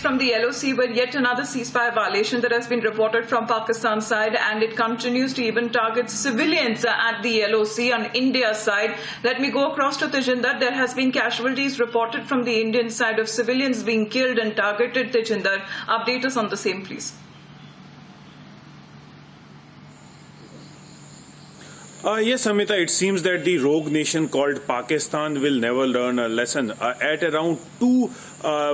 From the LOC, but yet another ceasefire violation that has been reported from Pakistan side, and it continues to even target civilians at the LOC on India's side. Let me go across to Tejinder. There has been casualties reported from the Indian side of civilians being killed and targeted. Tejinder, update us on the same, please. Yes, Amita, it seems that the rogue nation called Pakistan will never learn a lesson. At around 2,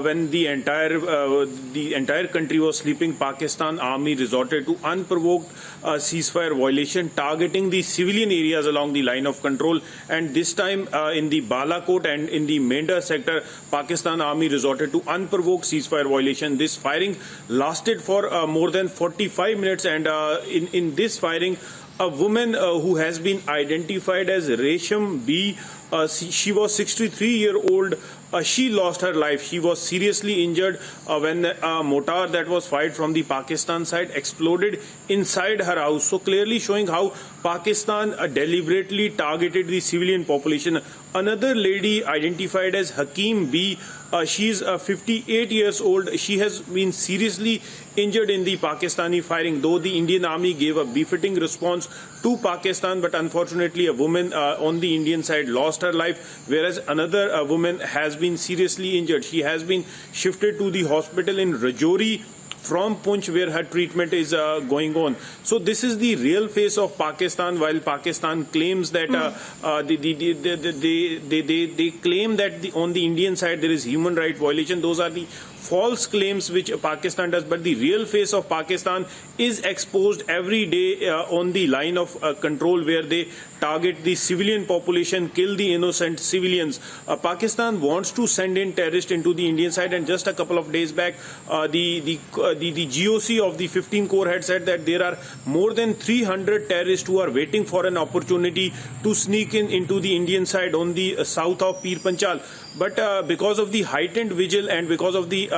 when the entire country was sleeping, Pakistan army resorted to unprovoked ceasefire violation, targeting the civilian areas along the line of control. And this time, in the Balakot and in the Menda sector, Pakistan army resorted to unprovoked ceasefire violation. This firing lasted for more than 45 minutes, and in this firing, a woman who has been identified as Resham B. She was 63-year-old. She lost her life. She was seriously injured when a mortar that was fired from the Pakistan side exploded inside her house. So clearly showing how Pakistan deliberately targeted the civilian population. Another lady identified as Hakim B. She is 58 years old. She has been seriously injured in the Pakistani firing, though the Indian army gave a befitting response to Pakistan, but unfortunately a woman on the Indian side lost her life, whereas another woman has been seriously injured. She has been shifted to the hospital in Rajouri from Punch, where her treatment is going on. So this is the real face of Pakistan. While Pakistan claims that they claim that on the Indian side there is human right violation, those are the false claims which Pakistan does. But the real face of Pakistan is exposed every day on the line of control, where they target the civilian population, kill the innocent civilians. Pakistan wants to send in terrorists into the Indian side, and just a couple of days back, the GOC of the 15 Corps had said that there are more than 300 terrorists who are waiting for an opportunity to sneak into the Indian side on the south of Pir Panchal. But because of the heightened vigil and because of the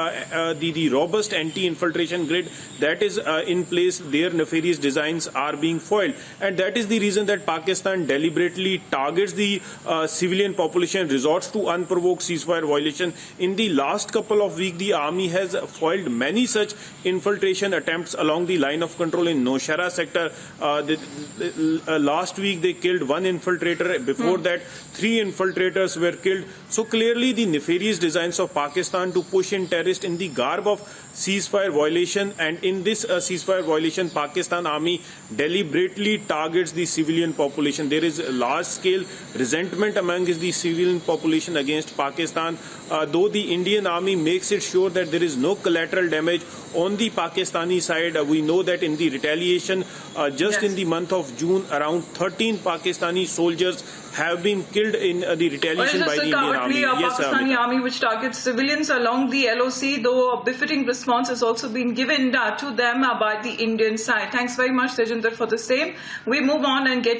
robust anti-infiltration grid that is in place, their nefarious designs are being foiled. And that is the reason that Pakistan deliberately targets the civilian population, resorts to unprovoked ceasefire violation. In the last couple of weeks, the army has foiled many such infiltration attempts along the line of control in Nowshera sector. Last week, they killed one infiltrator. Before that, 3 infiltrators were killed. So clearly, the nefarious designs of Pakistan to push in terrorists in the garb of ceasefire violation, and in this ceasefire violation, Pakistan army deliberately targets the civilian population. There is large-scale resentment among the civilian population against Pakistan, though the Indian army makes it sure that there is no collateral damage on the Pakistani side. We know that in the retaliation, in the month of June, around 13 Pakistani soldiers have been killed in the retaliation by the Indian army. Pakistani army which targets civilians along the LOC, though a befitting response has also been given to them by the Indian side. Thanks very much, Tejinder, for the same. We move on and get